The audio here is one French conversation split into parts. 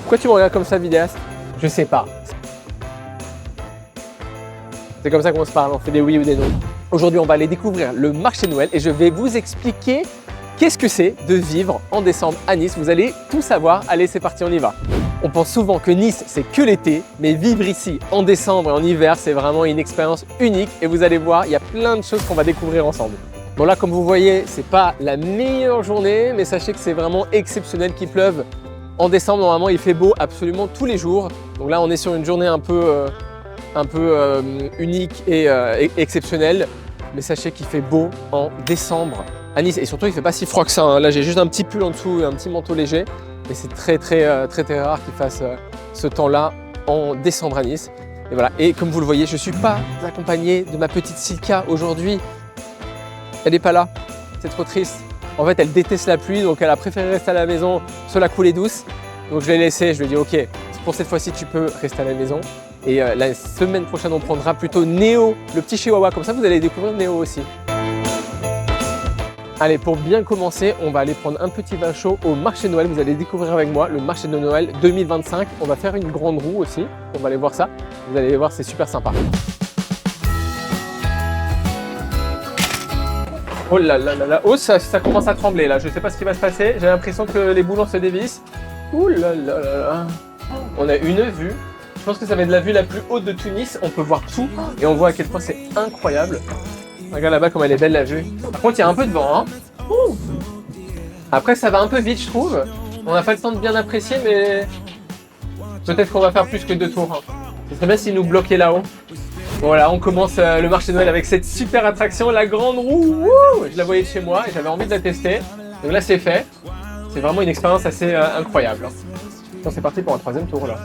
Pourquoi tu me regardes comme ça, vidéaste? Je sais pas. C'est comme ça qu'on se parle, on fait des oui ou des non. Aujourd'hui, on va aller découvrir le marché de Noël et je vais vous expliquer qu'est-ce que c'est de vivre en décembre à Nice. Vous allez tout savoir. Allez, c'est parti, on y va. On pense souvent que Nice, c'est que l'été, mais vivre ici en décembre et en hiver, c'est vraiment une expérience unique. Et vous allez voir, il y a plein de choses qu'on va découvrir ensemble. Bon là, comme vous voyez, c'est pas la meilleure journée, mais sachez que c'est vraiment exceptionnel qu'il pleuve. En décembre, normalement, il fait beau absolument tous les jours. Donc là, on est sur une journée un peu unique et exceptionnelle. Mais sachez qu'il fait beau en décembre à Nice. Et surtout, il ne fait pas si froid que ça, hein. Là, j'ai juste un petit pull en dessous et un petit manteau léger. Mais c'est très rare qu'il fasse ce temps-là en décembre à Nice. Et voilà. Et comme vous le voyez, je ne suis pas accompagné de ma petite Silka aujourd'hui. Elle n'est pas là. C'est trop triste. En fait, elle déteste la pluie, donc elle a préféré rester à la maison sur la coulée douce. Donc je l'ai laissée, je lui ai dit ok, pour cette fois-ci tu peux rester à la maison. Et la semaine prochaine, on prendra plutôt Néo, le petit chihuahua. Comme ça, vous allez découvrir Néo aussi. Allez, pour bien commencer, on va aller prendre un petit vin chaud au marché de Noël. Vous allez découvrir avec moi le marché de Noël 2025. On va faire une grande roue aussi. On va aller voir ça. Vous allez voir, c'est super sympa. Oh là là là là, oh ça commence à trembler là, je ne sais pas ce qui va se passer, j'ai l'impression que les boulons se dévissent. Ouh là là là là. On a une vue, je pense que ça va être la vue la plus haute de Tunis, on peut voir tout et on voit à quel point c'est incroyable. Regarde là-bas comme elle est belle la vue. Par contre il y a un peu de vent, hein. Ouh. Après ça va un peu vite je trouve, on n'a pas le temps de bien apprécier mais peut-être qu'on va faire plus que 2 tours. Hein. Ce serait bien s'ils nous bloquaient là-haut. Voilà, on commence le marché de Noël avec cette super attraction, la grande roue. Wouh, je la voyais de chez moi et j'avais envie de la tester. Donc là, c'est fait. C'est vraiment une expérience assez incroyable. Bon, c'est parti pour un 3e tour là.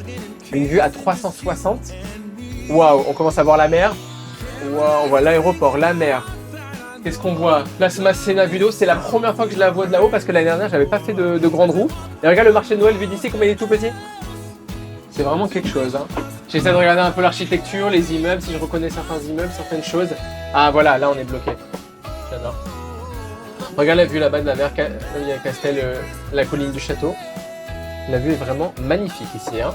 Une vue à 360. Waouh, on commence à voir la mer. Waouh, on voit l'aéroport, la mer. Qu'est-ce qu'on voit? Place Masséna vue d'eau, c'est la première fois que je la vois de là-haut parce que l'année dernière, j'avais pas fait de grande roue. Et regarde le marché de Noël vu d'ici, comme il est tout petit. C'est vraiment quelque chose. Hein. J'essaie de regarder un peu l'architecture, les immeubles, si je reconnais certains immeubles, certaines choses. Ah voilà, là on est bloqué. J'adore. Regarde la vue là-bas de la mer, il y a Castel, la colline du château. La vue est vraiment magnifique ici. Hein.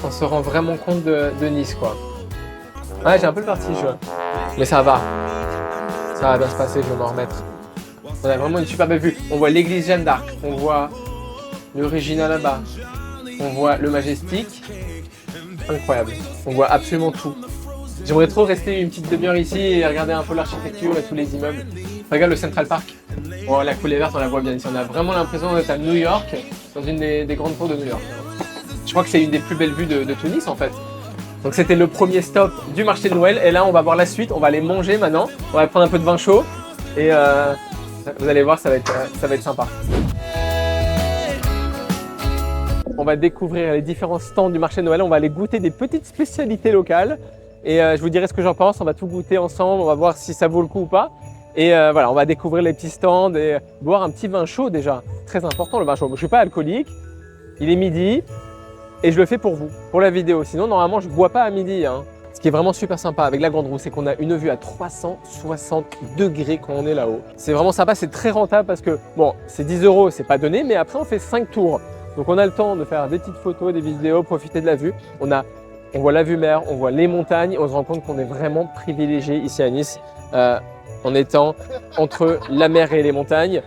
On se rend vraiment compte de Nice quoi. Ah j'ai un peu le vertige, mais ça va. Ça va bien se passer, je vais m'en remettre. On a vraiment une super belle vue. On voit l'église Jeanne d'Arc, on voit le Regina là-bas, on voit le Majestic. Incroyable, on voit absolument tout. J'aimerais trop rester une petite demi-heure ici et regarder un peu l'architecture et tous les immeubles. Regarde le Central Park. Oh, la coulée verte, on la voit bien ici. On a vraiment l'impression d'être à New York, dans une des grandes tours de New York. Je crois que c'est une des plus belles vues de Tunis en fait. Donc c'était le premier stop du marché de Noël. Et là, on va voir la suite. On va aller manger maintenant. On va prendre un peu de vin chaud. Et vous allez voir, ça va être sympa. On va découvrir les différents stands du marché de Noël, on va aller goûter des petites spécialités locales et je vous dirai ce que j'en pense, on va tout goûter ensemble, on va voir si ça vaut le coup ou pas. Et voilà, on va découvrir les petits stands et boire un petit vin chaud déjà, très important le vin chaud. Je ne suis pas alcoolique, il est midi et je le fais pour vous, pour la vidéo, sinon normalement je ne bois pas à midi. Hein. Ce qui est vraiment super sympa avec la grande roue, c'est qu'on a une vue à 360 degrés quand on est là-haut. C'est vraiment sympa, c'est très rentable parce que bon, c'est 10 €, c'est pas donné, mais après on fait 5 tours. Donc on a le temps de faire des petites photos, des vidéos, profiter de la vue. On voit la vue mer, on voit les montagnes, on se rend compte qu'on est vraiment privilégié ici à Nice en étant entre la mer et les montagnes.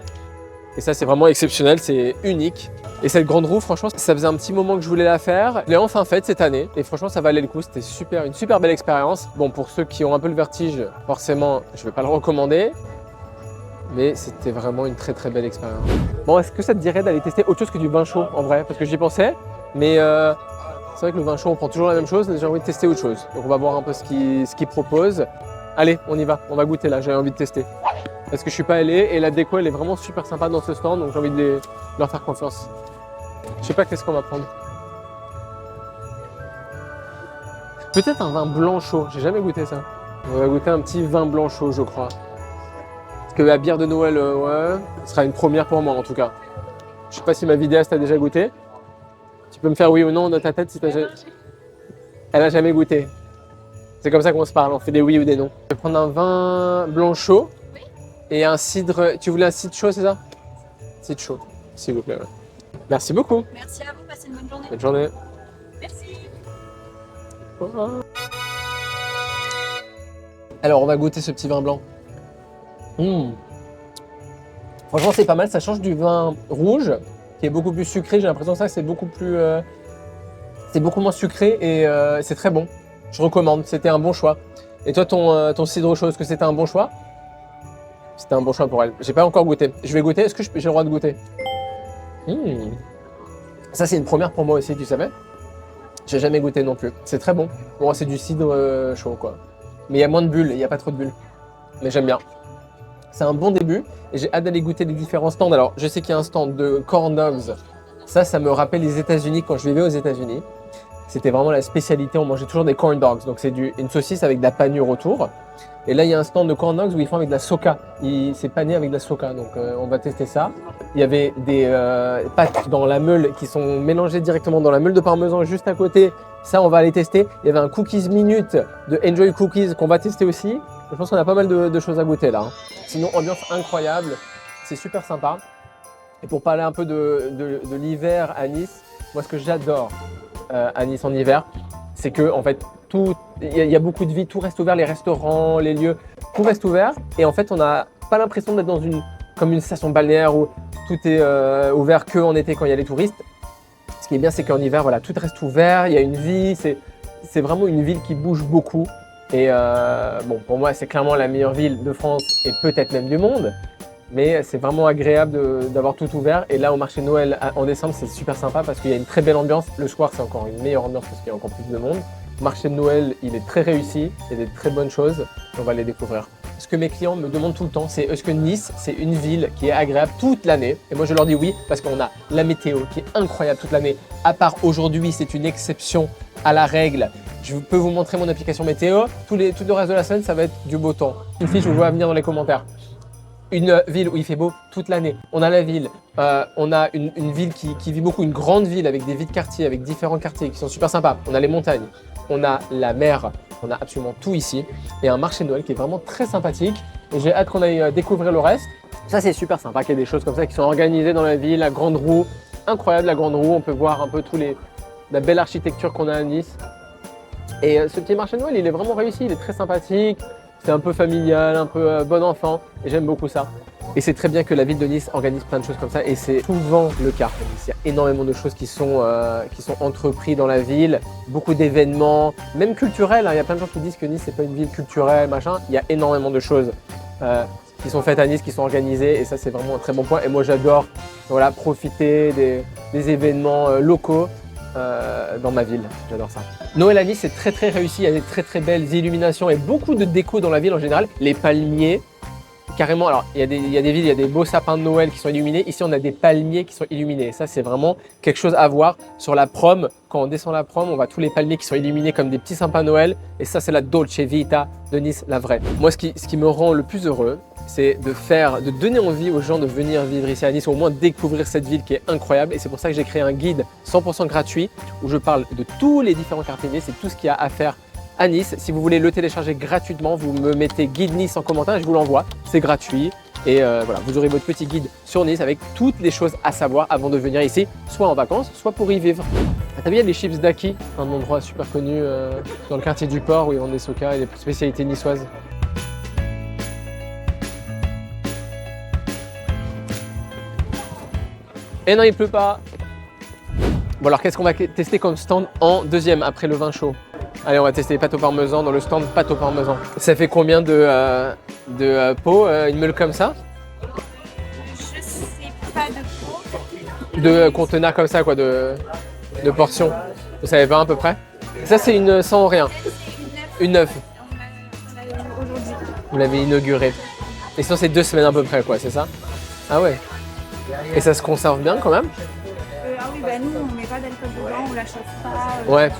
Et ça c'est vraiment exceptionnel, c'est unique. Et cette grande roue, franchement, ça faisait un petit moment que je voulais la faire. Je l'ai enfin faite cette année et franchement ça valait le coup, c'était une super belle expérience. Bon, pour ceux qui ont un peu le vertige, forcément je ne vais pas le recommander. Mais c'était vraiment une très belle expérience. Bon, est-ce que ça te dirait d'aller tester autre chose que du vin chaud en vrai? Parce que j'y pensais, mais c'est vrai que le vin chaud on prend toujours la même chose, mais j'ai envie de tester autre chose. Donc on va voir un peu ce qu'ils proposent. Allez, on y va, on va goûter là, j'ai envie de tester. Parce que je suis pas allé et la déco elle est vraiment super sympa dans ce stand, donc j'ai envie de leur faire confiance. Je sais pas qu'est-ce qu'on va prendre. Peut-être un vin blanc chaud, j'ai jamais goûté ça. On va goûter un petit vin blanc chaud je crois. Que la bière de Noël, ouais, ce sera une première pour moi en tout cas. Je sais pas si ma vidéaste a déjà goûté. Tu peux me faire oui ou non dans ta tête si tu as jamais... Elle a jamais goûté. C'est comme ça qu'on se parle, on fait des oui ou des non. Je vais prendre un vin blanc chaud et un cidre. Tu voulais un cidre chaud, c'est ça? Cidre chaud, s'il vous plaît. Ouais. Merci beaucoup. Merci à vous, passez une bonne journée. Bonne journée. Merci. Alors, on va goûter ce petit vin blanc. Franchement, c'est pas mal. Ça change du vin rouge, qui est beaucoup plus sucré. J'ai l'impression que ça, c'est beaucoup plus... c'est beaucoup moins sucré et c'est très bon. Je recommande. C'était un bon choix. Et toi, ton cidre chaud, est-ce que c'était un bon choix? C'était un bon choix pour elle. J'ai pas encore goûté. Je vais goûter. Est-ce que j'ai le droit de goûter? Ça, c'est une première pour moi aussi, tu savais? J'ai jamais goûté non plus. C'est très bon. Bon, c'est du cidre chaud, quoi. Mais il y a moins de bulles, il n'y a pas trop de bulles. Mais j'aime bien. C'est un bon début et j'ai hâte d'aller goûter les différents stands. Alors, je sais qu'il y a un stand de corn dogs. Ça me rappelle les États-Unis quand je vivais aux États-Unis. C'était vraiment la spécialité. On mangeait toujours des corn dogs. Donc, c'est une saucisse avec de la panure autour. Et là, il y a un stand de corn dogs où ils font avec de la soca. C'est pané avec de la soca. Donc, on va tester ça. Il y avait des pâtes dans la meule qui sont mélangées directement dans la meule de parmesan juste à côté. Ça, on va aller tester. Il y avait un cookies minute de Enjoy Cookies qu'on va tester aussi. Je pense qu'on a pas mal de choses à goûter là. Sinon, ambiance incroyable. C'est super sympa. Et pour parler un peu de l'hiver à Nice, moi, ce que j'adore à Nice en hiver, c'est que en fait, il y a beaucoup de vie, tout reste ouvert, les restaurants, les lieux, tout reste ouvert. Et en fait, on n'a pas l'impression d'être comme une station balnéaire où tout est ouvert que en été quand il y a les touristes. Ce qui est bien, c'est qu'en hiver, voilà, tout reste ouvert, il y a une vie, c'est vraiment une ville qui bouge beaucoup. Et bon, pour moi, c'est clairement la meilleure ville de France et peut-être même du monde. Mais c'est vraiment agréable d'avoir tout ouvert. Et là, au marché de Noël en décembre, c'est super sympa parce qu'il y a une très belle ambiance. Le soir, c'est encore une meilleure ambiance parce qu'il y a encore plus de monde. Le marché de Noël, il est très réussi. Il y a des très bonnes choses. On va les découvrir. Ce que mes clients me demandent tout le temps, c'est est-ce que Nice, c'est une ville qui est agréable toute l'année? Et moi, je leur dis oui, parce qu'on a la météo qui est incroyable toute l'année. À part aujourd'hui, c'est une exception à la règle. Je peux vous montrer mon application météo. Tout le reste de la semaine, ça va être du beau temps. Une fiche, je vous vois venir dans les commentaires. Une ville où il fait beau toute l'année. On a la ville, on a une ville qui vit beaucoup, une grande ville avec des vies de quartier, avec différents quartiers qui sont super sympas. On a les montagnes, on a la mer, on a absolument tout ici. Et un marché de Noël qui est vraiment très sympathique. Et j'ai hâte qu'on aille découvrir le reste. Ça, c'est super sympa qu'il y ait des choses comme ça qui sont organisées dans la ville. La grande roue, incroyable la grande roue. On peut voir un peu la belle architecture qu'on a à Nice. Et ce petit marché de Noël, il est vraiment réussi, il est très sympathique. C'est un peu familial, un peu bon enfant, et j'aime beaucoup ça. Et c'est très bien que la ville de Nice organise plein de choses comme ça, et c'est souvent le cas. Il y a énormément de choses qui sont entreprises dans la ville, beaucoup d'événements, même culturels. Hein. Il y a plein de gens qui disent que Nice, c'est pas une ville culturelle, machin. Il y a énormément de choses qui sont faites à Nice, qui sont organisées, et ça, c'est vraiment un très bon point. Et moi, j'adore profiter des événements locaux. Dans ma ville, j'adore ça. Noël à Nice, c'est très très réussi, il y a des très très belles illuminations et beaucoup de déco dans la ville en général. Les palmiers, carrément, alors il y a des villes, il y a des beaux sapins de Noël qui sont illuminés. Ici, on a des palmiers qui sont illuminés. Et ça, c'est vraiment quelque chose à voir sur la prom. Quand on descend la prom, on voit tous les palmiers qui sont illuminés comme des petits sapins de Noël. Et ça, c'est la Dolce Vita de Nice, la vraie. Moi, ce qui me rend le plus heureux, c'est de donner envie aux gens de venir vivre ici à Nice, ou au moins découvrir cette ville qui est incroyable. Et c'est pour ça que j'ai créé un guide 100% gratuit où je parle de tous les différents quartiers de Nice, c'est tout ce qu'il y a à faire à Nice. Si vous voulez le télécharger gratuitement, vous me mettez guide Nice en commentaire et je vous l'envoie. C'est gratuit. Et voilà, vous aurez votre petit guide sur Nice avec toutes les choses à savoir avant de venir ici, soit en vacances, soit pour y vivre. T'as vu, il y a les chips d'Aki, un endroit super connu dans le quartier du port où ils vendent des soca et des spécialités niçoises. Et non, il pleut pas. Bon alors, qu'est-ce qu'on va tester comme stand en deuxième après le vin chaud? Allez, on va tester les pâtes au parmesan dans le stand pâtes au parmesan. Ça fait combien de pots, une meule comme ça? Je sais pas de quoi. De conteneurs comme ça, quoi, de portions. Vous savez pas à peu près? Ça, c'est une sans rien. Une neuve. On l'a eu aujourd'hui. Vous l'avez inaugurée. Et sinon, c'est 2 semaines à peu près, quoi, c'est ça? Ah ouais. Et ça se conserve bien quand même? Ah oui, bah nous, on met pas d'alcool dedans, on la chauffe pas. Ouais.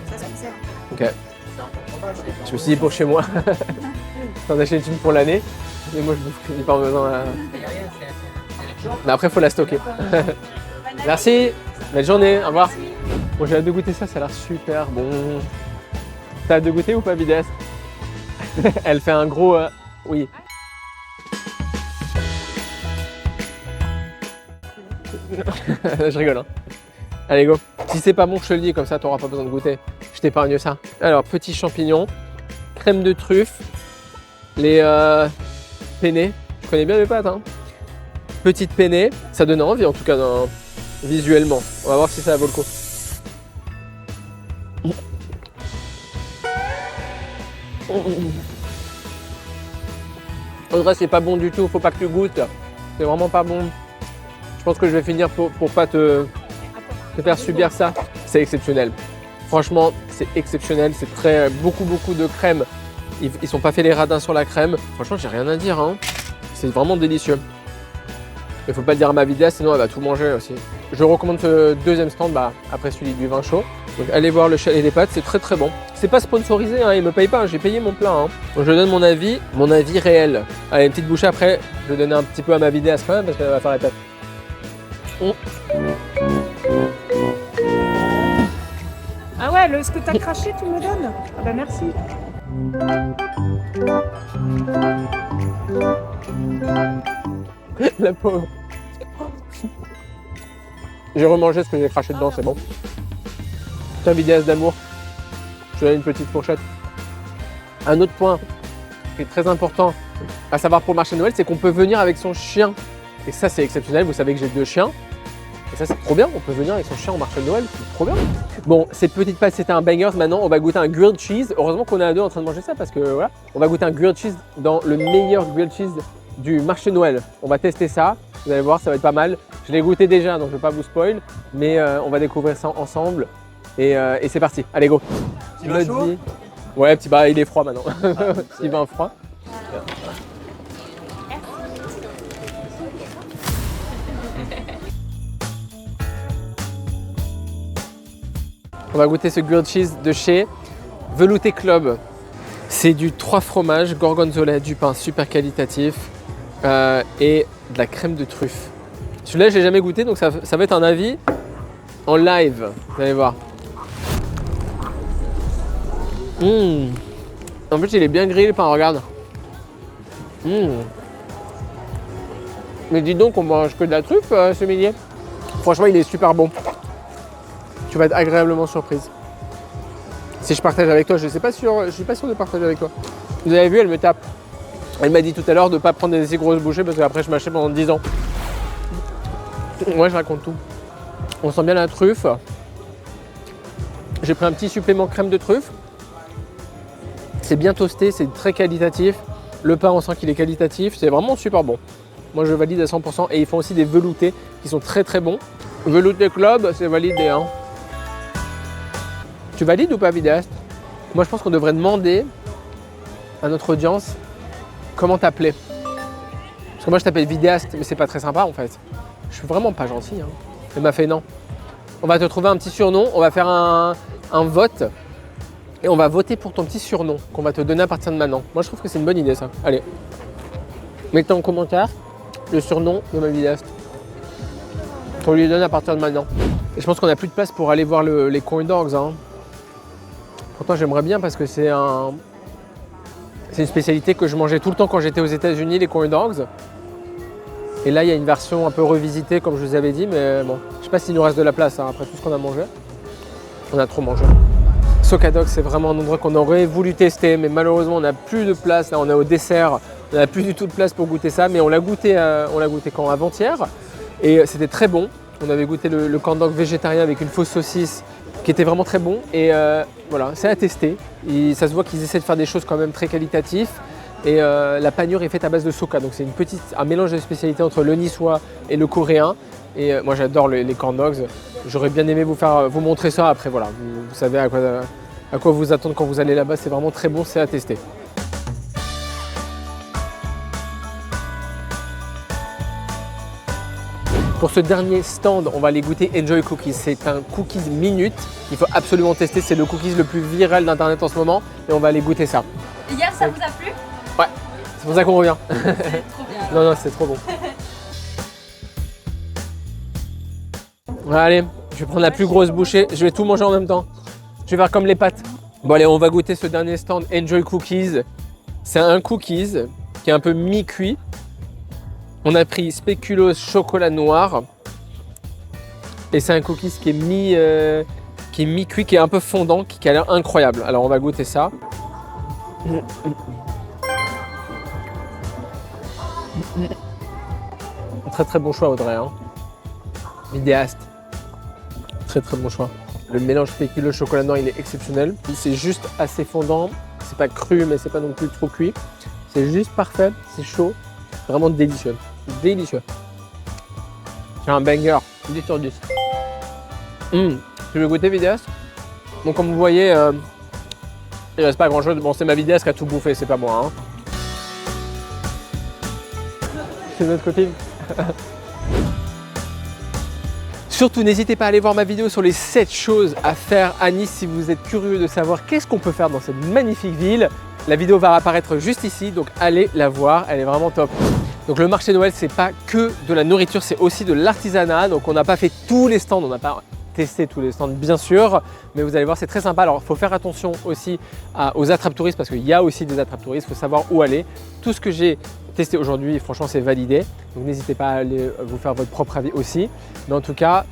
Ça se conserve. Ok. Je me suis dit pour chez moi, j'en achète une pour l'année, mais moi je bouffe du parmesan. Mais après, il faut la stocker. Merci, belle journée, au revoir. Bon, j'ai hâte de goûter ça, ça a l'air super bon. T'as hâte de goûter ou pas, Bides? Elle fait un gros oui. Je rigole, hein. Allez, go. Si c'est pas bon, je te le dis, comme ça, t'auras pas besoin de goûter. Je t'épargne ça. Alors, petits champignons, crème de truffe, les penne. Je connais bien les pâtes, hein. Petite penne, ça donne envie, en tout cas, visuellement. On va voir si ça vaut le coup. En vrai, c'est pas bon du tout, faut pas que tu goûtes. C'est vraiment pas bon. Je pense que je vais finir pour pas te faire subir ça. C'est exceptionnel. Franchement, c'est exceptionnel. C'est beaucoup de crème. Ils sont pas fait les radins sur la crème. Franchement, j'ai rien à dire, hein. C'est vraiment délicieux. Il faut pas le dire à ma vidéaste, sinon elle va tout manger aussi. Je recommande ce deuxième stand après celui du vin chaud. Donc allez voir le chalet des pâtes, c'est très bon. C'est pas sponsorisé, hein, ils me payent pas, j'ai payé mon plat. Hein. Donc je donne mon avis réel. Allez, une petite bouchée après, je vais donner un petit peu à ma vidéaste quand même parce qu'elle va faire la tête. Ah ouais, ce que t'as craché, tu me donnes? Ah bah merci. La pauvre. J'ai remangé ce que j'ai craché dedans, c'est bon. Tiens, vidéaste d'amour. Je te donne une petite fourchette. Un autre point qui est très important à savoir pour le marché de Noël, c'est qu'on peut venir avec son chien. Et ça, c'est exceptionnel. Vous savez que j'ai 2 chiens. Et ça, c'est trop bien. On peut venir avec son chien au marché de Noël. C'est trop bien. Bon, ces petites pâtes, c'était un banger. Maintenant, on va goûter un grilled cheese. Heureusement qu'on est à 2 en train de manger ça parce que voilà. On va goûter un grilled cheese dans le meilleur grilled cheese du marché de Noël. On va tester ça. Vous allez voir, ça va être pas mal. Je l'ai goûté déjà, donc je ne vais pas vous spoil. Mais on va découvrir ça ensemble. Et c'est parti. Allez, go. Petit vin chaud ? Ouais, il est froid maintenant. Petit vin froid. On va goûter ce grilled cheese de chez Velouté Club. C'est du 3 fromages, gorgonzola, du pain super qualitatif et de la crème de truffe. Celui-là, je l'ai jamais goûté, donc ça va être un avis en live. Vous allez voir. En plus, il est bien grillé le pain, regarde. Mais dis donc, on mange que de la truffe ce midi. Franchement, il est super bon. Tu vas être agréablement surprise. Si je partage avec toi, je suis pas sûr de partager avec toi. Vous avez vu, elle me tape. Elle m'a dit tout à l'heure de ne pas prendre des si grosses bouchées parce qu'après je mâchais pendant 10 ans. Moi, je raconte tout. On sent bien la truffe. J'ai pris un petit supplément crème de truffe. C'est bien toasté, c'est très qualitatif. Le pain, on sent qu'il est qualitatif. C'est vraiment super bon. Moi, je valide à 100%. Et ils font aussi des veloutés qui sont très bons. Velouté Club, c'est validé, hein. Tu valides ou pas, vidéaste? Moi, je pense qu'on devrait demander à notre audience comment t'appeler. Parce que moi, je t'appelle vidéaste, mais c'est pas très sympa en fait. Je suis vraiment pas gentil. Hein. Elle m'a fait non. On va te trouver un petit surnom, on va faire un vote et on va voter pour ton petit surnom qu'on va te donner à partir de maintenant. Moi, je trouve que c'est une bonne idée ça. Allez, mettez en commentaire le surnom de ma vidéaste. On lui donne à partir de maintenant. Et je pense qu'on n'a plus de place pour aller voir les corn dogs. Hein. Pourtant, j'aimerais bien parce que c'est une spécialité que je mangeais tout le temps quand j'étais aux États-Unis, les corn dogs. Et là, il y a une version un peu revisitée, comme je vous avais dit, mais bon, je sais pas s'il nous reste de la place hein, après tout ce qu'on a mangé. On a trop mangé. Soka Dog, c'est vraiment un endroit qu'on aurait voulu tester, mais malheureusement, on n'a plus de place. Là, on est au dessert, on n'a plus du tout de place pour goûter ça, mais on l'a goûté quand avant-hier, et c'était très bon. On avait goûté le corn dog végétarien avec une fausse saucisse qui était vraiment très bon. Et voilà, c'est à tester. Et ça se voit qu'ils essaient de faire des choses quand même très qualitatives. Et la panure est faite à base de soka. Donc c'est un mélange de spécialités entre le niçois et le coréen. Et moi j'adore les corn dogs. J'aurais bien aimé vous montrer ça. Après voilà, vous savez à quoi vous attendre quand vous allez là-bas. C'est vraiment très bon, c'est à tester. Pour ce dernier stand, on va aller goûter Enjoy Cookies. C'est un cookies minute qu'il faut absolument tester. C'est le cookies le plus viral d'internet en ce moment et on va aller goûter ça. Hier, ça vous a plu? Ouais, c'est pour ça qu'on revient. C'est trop bien. Non, c'est trop bon. Allez, je vais prendre la plus grosse bouchée. Je vais tout manger en même temps. Je vais faire comme les pâtes. Bon allez, on va goûter ce dernier stand Enjoy Cookies. C'est un cookies qui est un peu mi-cuit. On a pris spéculoos chocolat noir Et c'est un cookies qui est mi-cuit, qui est un peu fondant, qui a l'air incroyable. Alors on va goûter ça. Très très bon choix Audrey. Hein. Vidéaste. Très très bon choix. Le mélange fécule, le chocolat noir, il est exceptionnel. C'est juste assez fondant. C'est pas cru, mais c'est pas non plus trop cuit. C'est juste parfait. C'est chaud. Vraiment délicieux. Délicieux. C'est un banger. 10 sur 10. Tu veux goûter vidéaste? Donc comme vous voyez, il reste pas grand chose. Bon, c'est ma vidéaste qui a tout bouffé, c'est pas moi. Hein. C'est notre copine. Surtout, n'hésitez pas à aller voir ma vidéo sur les 7 choses à faire à Nice si vous êtes curieux de savoir qu'est-ce qu'on peut faire dans cette magnifique ville. La vidéo va apparaître juste ici, donc allez la voir, elle est vraiment top. Donc le marché Noël, c'est pas que de la nourriture, c'est aussi de l'artisanat. Donc on n'a pas fait tous les stands, on n'a pas testé tous les stands bien sûr, mais vous allez voir, c'est très sympa. Alors il faut faire attention aussi aux attrape-touristes parce qu'il y a aussi des attrape-touristes, il faut savoir où aller. Tout ce que j'ai testé aujourd'hui, franchement, c'est validé. Donc n'hésitez pas à aller vous faire votre propre avis aussi. Mais en tout cas,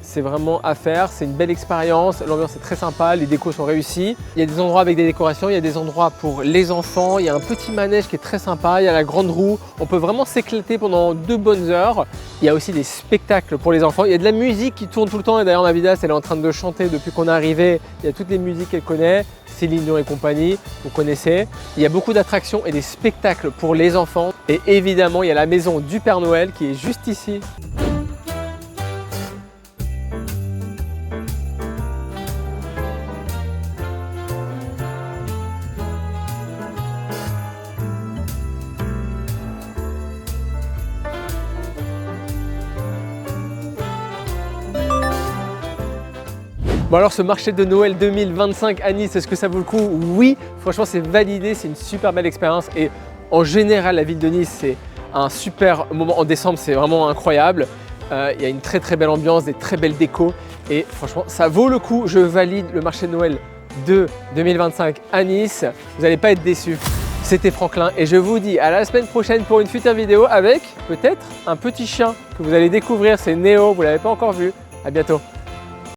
c'est vraiment à faire, c'est une belle expérience, l'ambiance est très sympa, les décos sont réussis. Il y a des endroits avec des décorations, il y a des endroits pour les enfants, il y a un petit manège qui est très sympa, il y a la grande roue, on peut vraiment s'éclater pendant 2 bonnes heures. Il y a aussi des spectacles pour les enfants, il y a de la musique qui tourne tout le temps et d'ailleurs ma vidéaste elle est en train de chanter depuis qu'on est arrivé, il y a toutes les musiques qu'elle connaît, Céline Dion et compagnie, vous connaissez. Il y a beaucoup d'attractions et des spectacles pour les enfants et évidemment il y a la maison du Père Noël qui est juste ici. Bon alors ce marché de Noël 2025 à Nice, est-ce que ça vaut le coup? Oui, franchement c'est validé, c'est une super belle expérience et en général la ville de Nice c'est un super moment en décembre, c'est vraiment incroyable. Il y a une très très belle ambiance, des très belles décos et franchement ça vaut le coup, je valide le marché de Noël de 2025 à Nice, vous n'allez pas être déçus. C'était Franklin et je vous dis à la semaine prochaine pour une future vidéo avec peut-être un petit chien que vous allez découvrir, c'est Néo, vous ne l'avez pas encore vu. À bientôt.